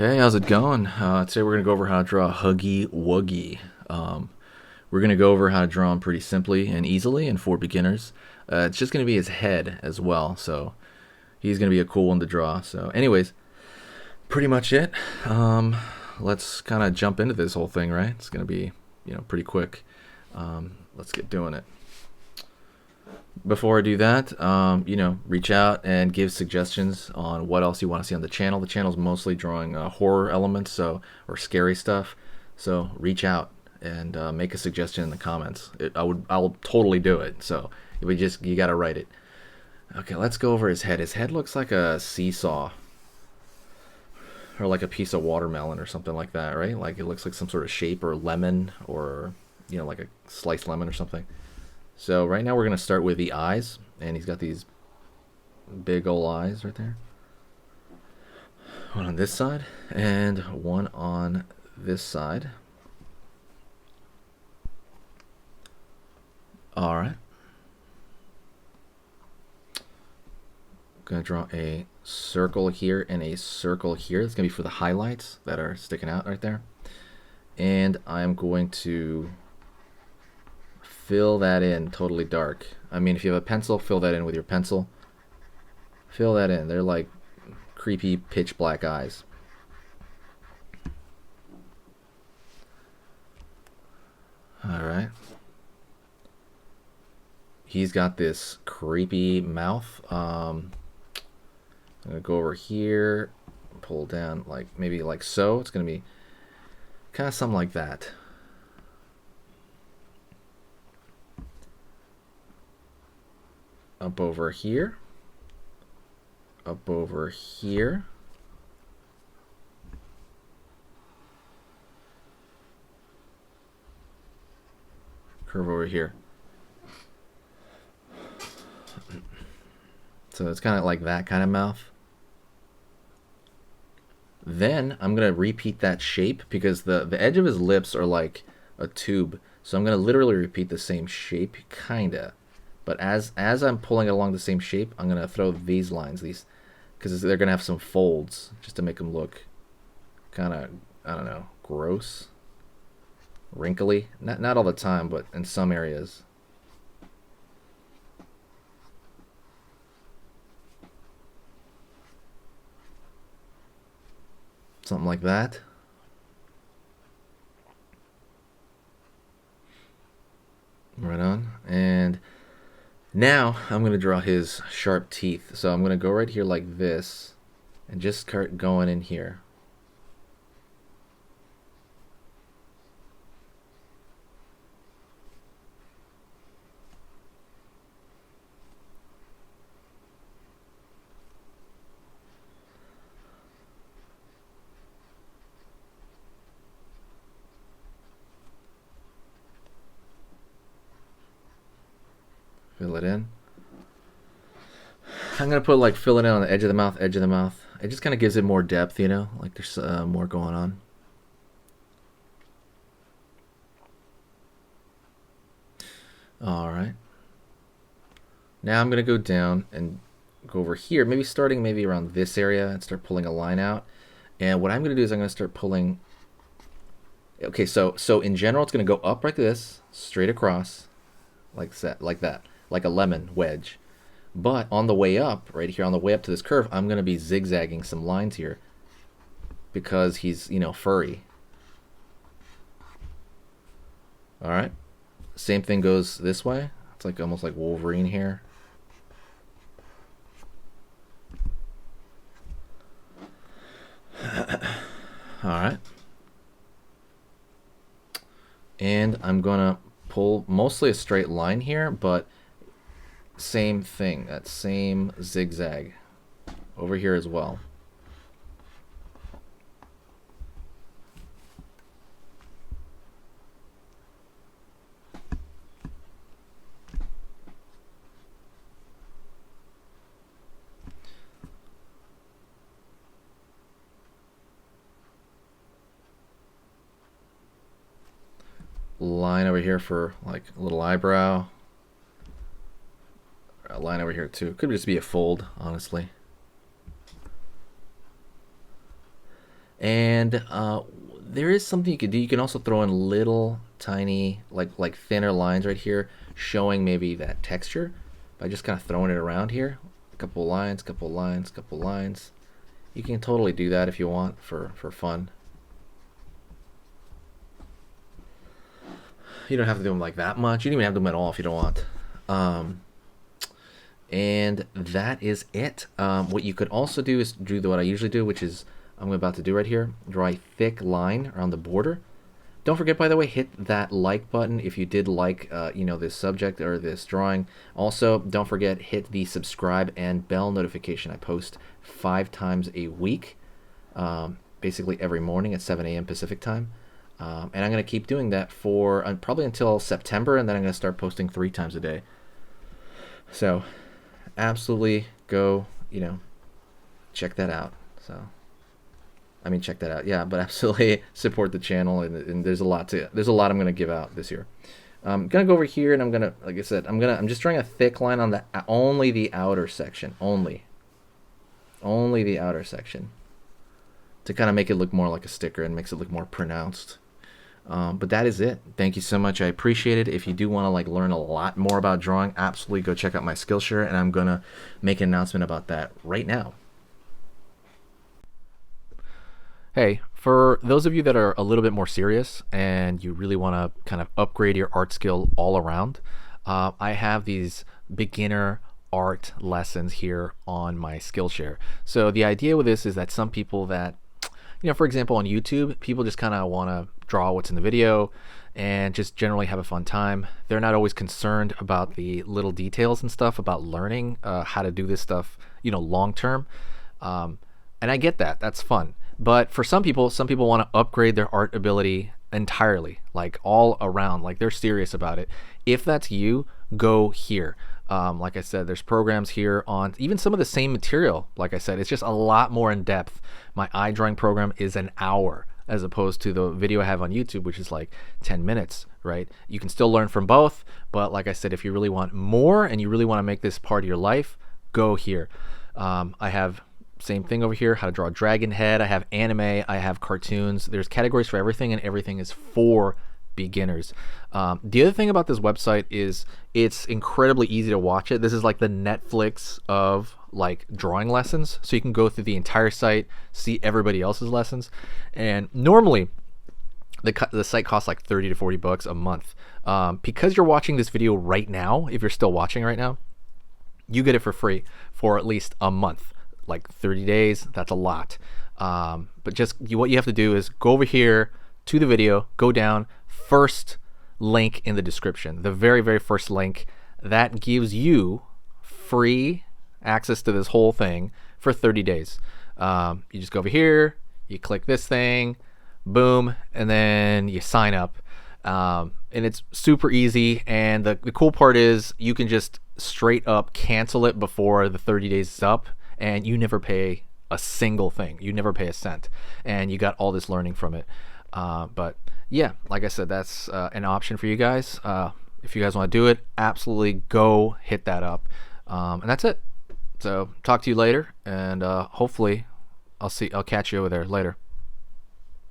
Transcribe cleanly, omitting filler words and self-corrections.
Hey, how's it going? Today we're going to go over how to draw Huggy Wuggy. We're going to go over how to draw him pretty simply and easily and for beginners. It's just going to be his head as well, so he's going to be a cool one to draw. So anyways, pretty much it. Let's kind of jump into this whole thing, right? It's going to be, pretty quick. Let's get doing it. Before I do that, reach out and give suggestions on what else you want to see on the channel. The channel's mostly drawing horror elements, or scary stuff. So reach out and make a suggestion in the comments. I'll totally do it. So you gotta write it. Okay, let's go over his head. His head looks like a seesaw, or like a piece of watermelon or something like that, right? Like it looks like some sort of shape, or lemon, or like a sliced lemon or something. So right now we're going to start with the eyes, and he's got these big ol' eyes right there. One on this side, and one on this side. Alright. I'm going to draw a circle here and a circle here. That's going to be for the highlights that are sticking out right there. And I'm going to fill that in totally dark. I mean, if you have a pencil, fill that in with your pencil. Fill that in. They're like creepy pitch black eyes. Alright. He's got this creepy mouth. I'm going to go over here, pull down maybe like so. It's going to be kind of something like that. Up over here, up over here, curve over here. So it's kind of like that kind of mouth. Then I'm going to repeat that shape because the edge of his lips are like a tube. So I'm going to literally repeat the same shape, kinda. But as I'm pulling it along the same shape, I'm going to throw these lines, because they're going to have some folds, just to make them look kind of, I don't know, gross, wrinkly. Not all the time, but in some areas. Something like that. Right on. And now I'm going to draw his sharp teeth. So I'm going to go right here like this and just start going in here. Fill it in. I'm going to put fill it in on the edge of the mouth, edge of the mouth. It just kind of gives it more depth, like there's more going on. Alright. Now I'm going to go down and go over here, maybe starting around this area, and start pulling a line out. And what I'm going to do is I'm going to start pulling. Okay, so in general it's going to go up like this, straight across, like that, like a lemon wedge. But on the way up, right here on the way up to this curve, I'm going to be zigzagging some lines here because he's, furry. All right. Same thing goes this way. It's like almost like Wolverine here. All right. And I'm going to pull mostly a straight line here, but same thing, that same zigzag over here as well. Line over here for like a little eyebrow. A line over here too. Could just be a fold, honestly. And there is something you could do. You can also throw in little tiny like thinner lines right here, showing maybe that texture by just kind of throwing it around here. A couple lines, couple lines, couple lines. You can totally do that if you want for fun. You don't have to do them like that much. You don't even have to do them at all if you don't want. Um, and that is it. What you could also do is do what I usually do, which is I'm about to do right here. Draw a thick line around the border. Don't forget, by the way, hit that like button if you did like, this subject or this drawing. Also, don't forget, hit the subscribe and bell notification. I post 5 times a week, basically every morning at 7 a.m. Pacific time. And I'm going to keep doing that for probably until September, and then I'm going to start posting 3 times a day. So, absolutely go, check that out. Check that out. Yeah, but absolutely support the channel, and there's a lot I'm gonna give out this year. I'm gonna go over here, and I'm gonna, like I said, I'm just drawing a thick line on only the outer section, only the outer section, to kind of make it look more like a sticker and makes it look more pronounced. But that is it. Thank you so much. I appreciate it. If you do want to learn a lot more about drawing, absolutely go check out my Skillshare, and I'm gonna make an announcement about that right now. Hey, for those of you that are a little bit more serious and you really want to kind of upgrade your art skill all around, I have these beginner art lessons here on my Skillshare. So the idea with this is that some people that, for example, on YouTube, people just kind of want to draw what's in the video and just generally have a fun time. They're not always concerned about the little details and stuff about learning how to do this stuff, long term. And I get that. That's fun. But for some people want to upgrade their art ability entirely, like all around, like they're serious about it. If that's you, go here. Like I said, there's programs here on even some of the same material. Like I said, it's just a lot more in depth. My eye drawing program is an hour as opposed to the video I have on YouTube, which is like 10 minutes, right? You can still learn from both, but like I said, if you really want more and you really want to make this part of your life, go here. I have same thing over here, how to draw a dragon head. I have anime, I have cartoons. There's categories for everything, and everything is for beginners. The other thing about this website is it's incredibly easy to watch it. This is like the Netflix of drawing lessons. So you can go through the entire site, see everybody else's lessons. And normally the site costs like 30 to 40 bucks a month. Because you're watching this video right now, if you're still watching right now, you get it for free for at least a month. Like 30 days, that's a lot. But what you have to do is go over here to the video, go down, first link in the description, the very, very first link. That gives you free access to this whole thing for 30 days. You just go over here, you click this thing, boom, and then you sign up. And it's super easy. And the cool part is you can just straight up cancel it before the 30 days is up. And you never pay a single thing. You never pay a cent. And you got all this learning from it. But yeah, like I said, that's an option for you guys. If you guys want to do it, absolutely go hit that up. And that's it. So talk to you later. And hopefully I'll catch you over there later.